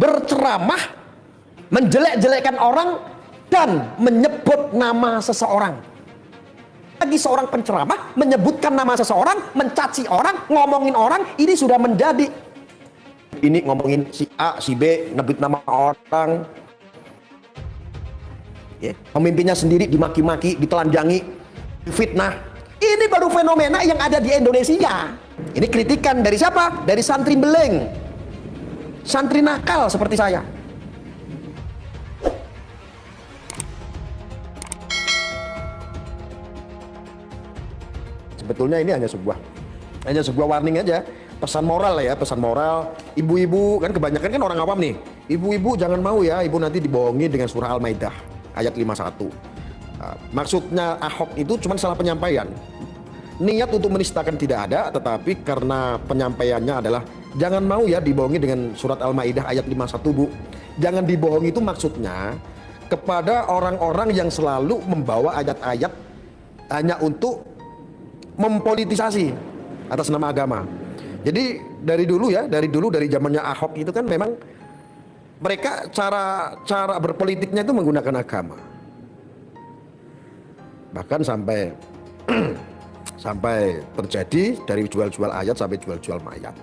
berceramah, menjelek-jelekkan orang, dan menyebut nama seseorang. Bagi seorang penceramah, menyebutkan nama seseorang, mencaci orang, ngomongin orang, ini sudah menjadi. Ini ngomongin si A, si B, nyebut nama orang. Ya, pemimpinnya sendiri dimaki-maki, ditelanjangi, difitnah. Ini baru fenomena yang ada di Indonesia. Ini kritikan dari siapa? Dari santri beleng, santri nakal seperti saya. Sebetulnya ini hanya sebuah warning aja, pesan moral ya, pesan moral. Ibu-ibu kan kebanyakan kan orang awam nih. Ibu-ibu jangan mau ya, ibu nanti dibohongi dengan surah Al-Maidah ayat 51. Nah, maksudnya Ahok itu cuma salah penyampaian. Niat untuk menistakan tidak ada, tetapi karena penyampaiannya adalah jangan mau ya dibohongi dengan surat Al-Maidah ayat 51, Bu. Jangan dibohongi itu maksudnya kepada orang-orang yang selalu membawa ayat-ayat hanya untuk mempolitisasi atas nama agama. Jadi dari dulu dari zamannya Ahok itu kan memang mereka cara berpolitiknya itu menggunakan agama. Bahkan sampai terjadi dari jual-jual ayat sampai jual-jual mayat.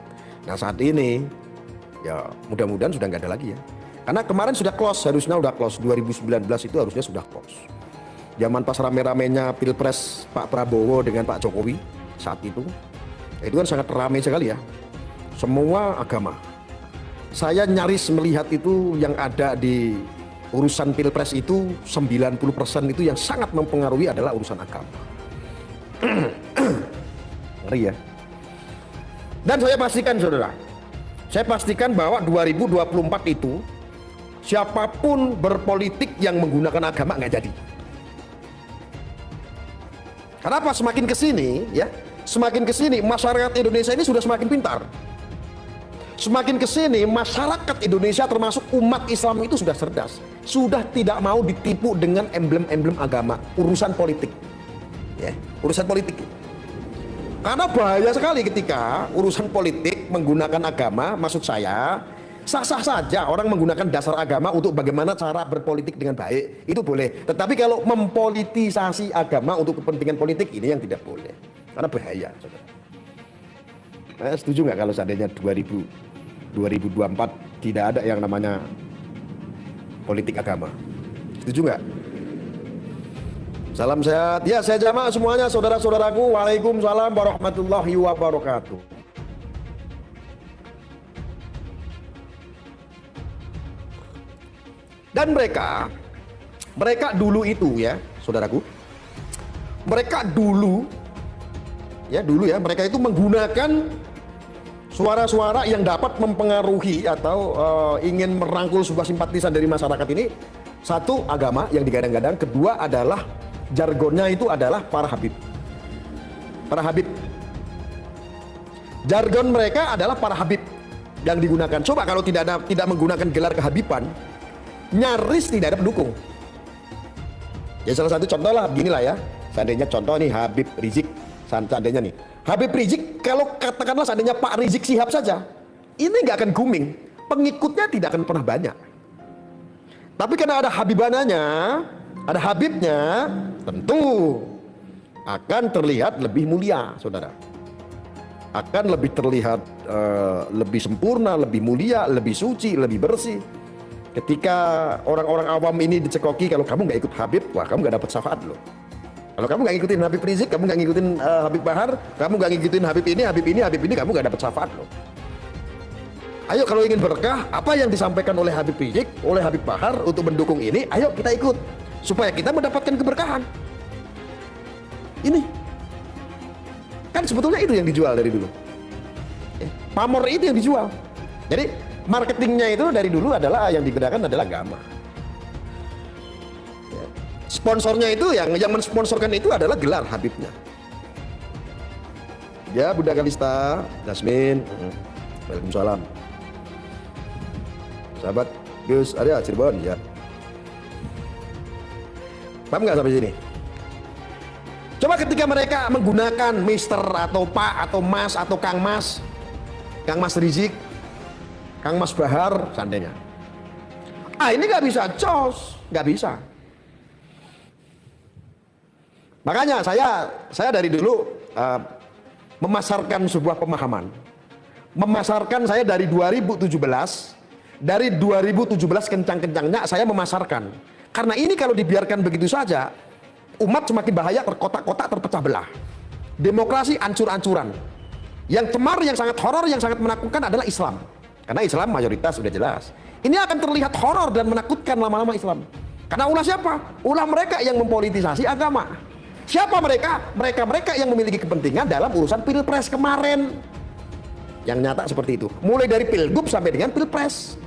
Nah saat ini ya mudah-mudahan sudah nggak ada lagi ya. Karena kemarin sudah close, harusnya udah close. 2019 itu harusnya sudah close. Zaman pas rame-ramenya Pilpres Pak Prabowo dengan Pak Jokowi saat itu kan sangat ramai sekali ya. Semua agama. Saya nyaris melihat itu yang ada di urusan Pilpres itu 90% itu yang sangat mempengaruhi adalah urusan agama. Ngeri ya. Dan saya pastikan saudara, saya pastikan bahwa 2024 itu siapapun berpolitik yang menggunakan agama nggak jadi. Kenapa? Semakin kesini masyarakat Indonesia ini sudah semakin pintar. Semakin kesini masyarakat Indonesia termasuk umat Islam itu sudah cerdas, sudah tidak mau ditipu dengan emblem-emblem agama, urusan politik. Ya, urusan politik. Karena bahaya sekali ketika urusan politik menggunakan agama, maksud saya sah-sah saja orang menggunakan dasar agama untuk bagaimana cara berpolitik dengan baik, itu boleh. Tetapi kalau mempolitisasi agama untuk kepentingan politik, ini yang tidak boleh. Karena bahaya, saudara. Nah, setuju nggak kalau seandainya 2024 tidak ada yang namanya politik agama? Setuju nggak? Salam sehat. Ya, saya jamaah semuanya, saudara-saudaraku. Waalaikumsalam warahmatullahi wabarakatuh. Dan mereka dulu itu ya, saudaraku. Mereka dulu ya, mereka itu menggunakan suara-suara yang dapat mempengaruhi atau ingin merangkul sebuah simpatisan dari masyarakat ini. Satu, agama yang digadang-gadang. Kedua adalah jargonnya itu adalah para habib. Para habib. Jargon mereka adalah para habib yang digunakan. Coba kalau tidak menggunakan gelar kehabiban, nyaris tidak ada pendukung. Ya salah satu contoh lah beginilah ya. Seandainya contoh nih Habib Rizik, seandainya nih Habib Rizik, kalau katakanlah seandainya Pak Rizik Sihab saja, ini nggak akan booming, pengikutnya tidak akan pernah banyak. Tapi karena ada habibananya, ada habibnya, tentu akan terlihat lebih mulia, saudara. Akan lebih terlihat lebih sempurna, lebih mulia, lebih suci, lebih bersih. Ketika orang-orang awam ini dicekoki, kalau kamu nggak ikut Habib, wah kamu nggak dapat syafaat loh. Kalau kamu nggak ngikutin Habib Rizik, kamu nggak ngikutin Habib Bahar, kamu nggak ngikutin Habib ini, kamu nggak dapat syafaat loh. Ayo kalau ingin berkah, apa yang disampaikan oleh Habib Rizik, oleh Habib Bahar untuk mendukung ini, ayo kita ikut supaya kita mendapatkan keberkahan. Ini kan sebetulnya itu yang dijual dari dulu. Pamor itu yang dijual. Jadi marketingnya itu dari dulu adalah yang digunakan adalah agama. Sponsornya itu yang mensponsorkan itu adalah gelar Habibnya. Ya Bunda Kalista, Jasmine, waalaikumsalam. Sahabat Gus Arya Cirebon, ya. Paham nggak sampai sini? Coba ketika mereka menggunakan Mister atau Pak atau Mas atau Kang Mas Rizik, Kang Mas Bahar, seandainya Ah, ini nggak bisa, jos, nggak bisa. Makanya saya dari dulu memasarkan sebuah pemahaman. Memasarkan saya dari 2017, kencang-kencangnya saya memasarkan. Karena ini kalau dibiarkan begitu saja, umat semakin bahaya, terkotak-kotak, terpecah belah. Demokrasi ancur-ancuran. Yang cemar, yang sangat horor, yang sangat menakutkan adalah Islam. Karena Islam mayoritas sudah jelas. Ini akan terlihat horor dan menakutkan lama-lama Islam. Karena ulah siapa? Ulah mereka yang mempolitisasi agama. Siapa mereka? Mereka yang memiliki kepentingan dalam urusan pilpres kemarin. Yang nyata seperti itu. Mulai dari pilgub sampai dengan pilpres.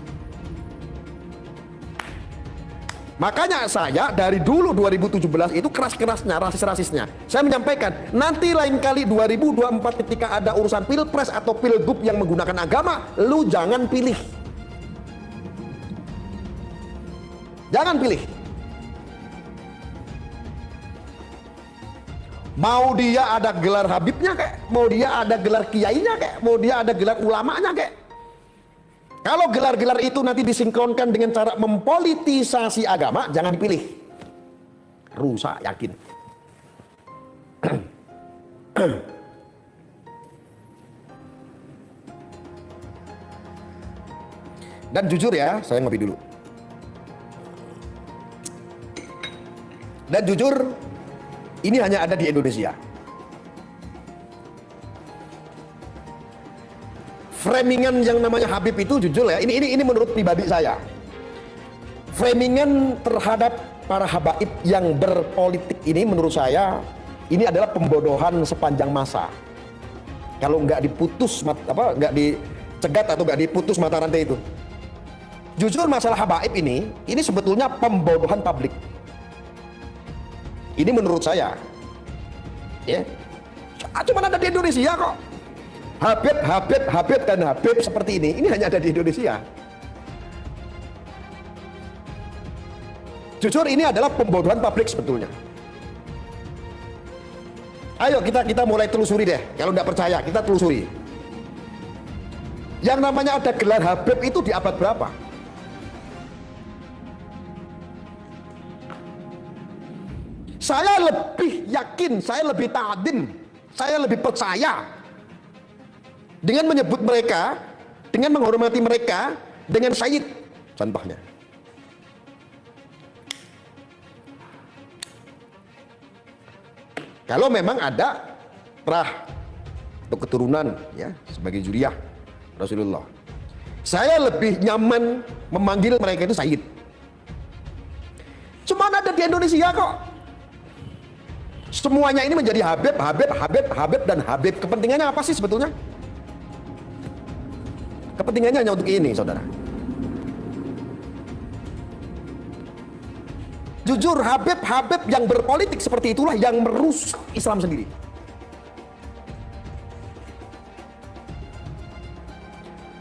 Makanya saya dari dulu 2017 itu keras-kerasnya, rasis-rasisnya. Saya menyampaikan, nanti lain kali 2024 ketika ada urusan pilpres atau pilgub yang menggunakan agama, lu jangan pilih. Jangan pilih. Mau dia ada gelar Habibnya kayak, mau dia ada gelar kiainya kayak, mau dia ada gelar ulamanya kayak. Kalau gelar-gelar itu nanti disinkronkan dengan cara mempolitisasi agama, jangan dipilih. Rusak, yakin. Dan jujur ya, saya ngopi dulu. Dan jujur, ini hanya ada di Indonesia. Framingan yang namanya Habib itu jujur ya, ini menurut pribadi saya. Framingan terhadap para habaib yang berpolitik ini menurut saya ini adalah pembodohan sepanjang masa. Kalau nggak diputus nggak dicegat atau nggak diputus mata rantai itu. Jujur masalah habaib ini sebetulnya pembodohan publik. Ini menurut saya. Ya. Cuma ada di Indonesia kok. Habib dan Habib seperti ini hanya ada di Indonesia. Jujur ini adalah pembodohan publik sebetulnya. Ayo kita mulai telusuri deh. Kalau nggak percaya kita telusuri. Yang namanya ada gelar Habib itu di abad berapa? Saya lebih yakin, saya lebih ta'zim, saya lebih percaya dengan menyebut mereka, dengan menghormati mereka, dengan Sayyid contohnya. Kalau memang ada rah atau keturunan ya sebagai juriyah Rasulullah, saya lebih nyaman memanggil mereka itu Sayyid. Cuma ada di Indonesia kok. Semuanya ini menjadi Habib dan Habib. Kepentingannya apa sih sebetulnya? Kepentingannya hanya untuk ini, saudara. Jujur, Habib yang berpolitik seperti itulah yang merusak Islam sendiri.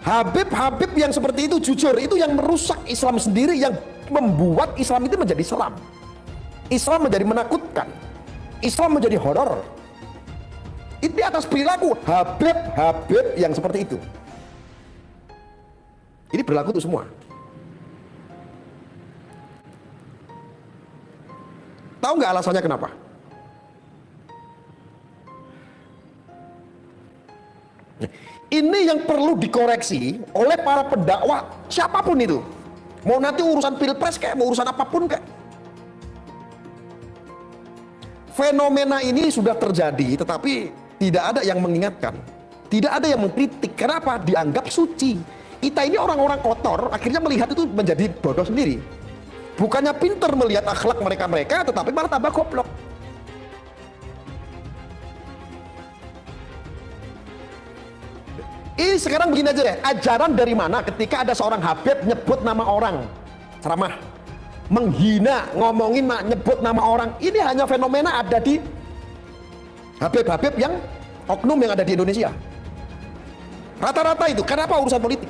Habib yang seperti itu, jujur, itu yang merusak Islam sendiri, yang membuat Islam itu menjadi seram. Islam menjadi menakutkan. Islam menjadi horor. Itu di atas perilaku Habib yang seperti itu. Ini berlaku untuk semua. Tahu nggak alasannya kenapa? Ini yang perlu dikoreksi oleh para pendakwah siapapun itu. Mau nanti urusan pilpres kayak, mau urusan apapun kayak. Fenomena ini sudah terjadi, tetapi tidak ada yang mengingatkan. Tidak ada yang mengkritik. Kenapa? Dianggap suci. Kita ini orang-orang kotor, akhirnya melihat itu menjadi bodoh sendiri. Bukannya pintar melihat akhlak mereka-mereka, tetapi malah tambah goblok. Ini sekarang begini aja deh, ajaran dari mana ketika ada seorang Habib nyebut nama orang, ceramah, menghina, ngomongin, nyebut nama orang. Ini hanya fenomena ada di Habib yang oknum yang ada di Indonesia. Rata-rata itu, kenapa urusan politik?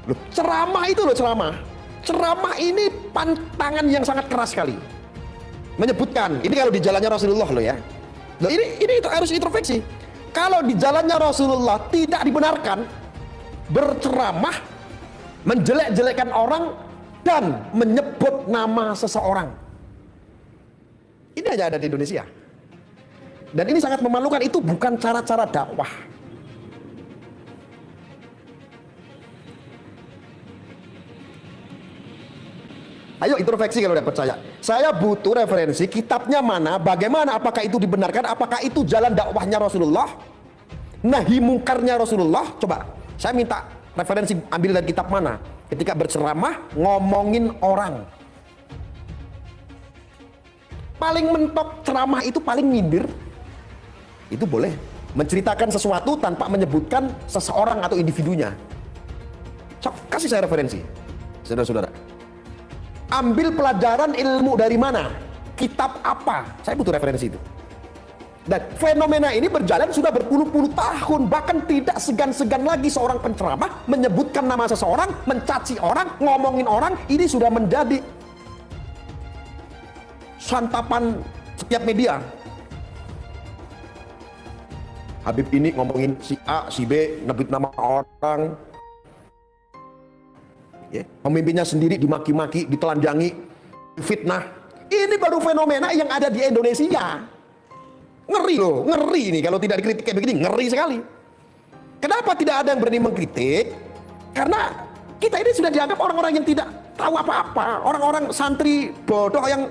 Loh, ceramah itu loh, ceramah ini pantangan yang sangat keras sekali. Menyebutkan, ini kalau di jalannya Rasulullah loh ya. Loh, ini harus introspeksi. Kalau di jalannya Rasulullah tidak dibenarkan, berceramah, menjelek-jelekan orang, dan menyebut nama seseorang. Ini hanya ada di Indonesia. Dan ini sangat memalukan. Itu bukan cara-cara dakwah. Ayo introspeksi kalau tidak percaya. Saya butuh referensi, kitabnya mana, bagaimana, apakah itu dibenarkan, apakah itu jalan dakwahnya Rasulullah, nahi mungkarnya Rasulullah. Coba, saya minta referensi, ambil dari kitab mana. Ketika berceramah, ngomongin orang. Paling mentok ceramah itu paling nyindir. Itu boleh. Menceritakan sesuatu tanpa menyebutkan seseorang atau individunya. So, kasih saya referensi, saudara-saudara. Ambil pelajaran ilmu dari mana? Kitab apa? Saya butuh referensi itu. Dan fenomena ini berjalan sudah berpuluh-puluh tahun. Bahkan tidak segan-segan lagi seorang penceramah menyebutkan nama seseorang, mencaci orang, ngomongin orang. Ini sudah menjadi santapan setiap media. Habib ini ngomongin si A, si B, nyebut nama orang. Pemimpinnya sendiri dimaki-maki, ditelanjangi, fitnah. Ini baru fenomena yang ada di Indonesia. Ngeri loh, ngeri ini kalau tidak dikritik kayak begini, ngeri sekali. Kenapa tidak ada yang berani mengkritik? Karena kita ini sudah dianggap orang-orang yang tidak tahu apa-apa, orang-orang santri bodoh yang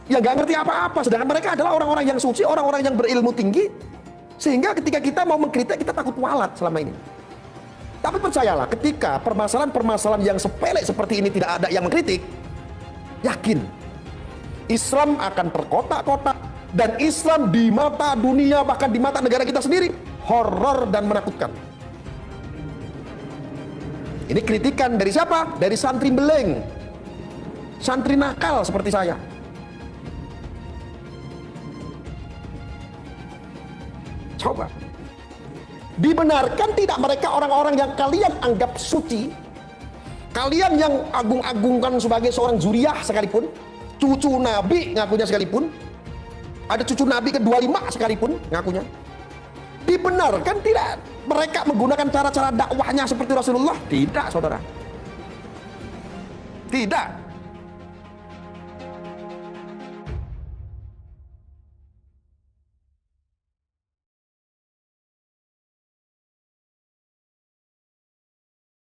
nggak ngerti apa-apa. Sedangkan mereka adalah orang-orang yang suci, orang-orang yang berilmu tinggi. Sehingga ketika kita mau mengkritik, kita takut walat selama ini. Tapi percayalah, ketika permasalahan-permasalahan yang sepele seperti ini tidak ada yang mengkritik, yakin Islam akan terkotak-kotak, dan Islam di mata dunia, bahkan di mata negara kita sendiri, horor dan menakutkan. Ini kritikan dari siapa? Dari santri beleng, santri nakal seperti saya. Coba, dibenarkan tidak mereka orang-orang yang kalian anggap suci, kalian yang agung-agungkan sebagai seorang zuriyah sekalipun, cucu Nabi ngakunya sekalipun, ada cucu Nabi ke-25 sekalipun ngakunya, dibenarkan tidak mereka menggunakan cara-cara dakwahnya seperti Rasulullah? Tidak, saudara. Tidak.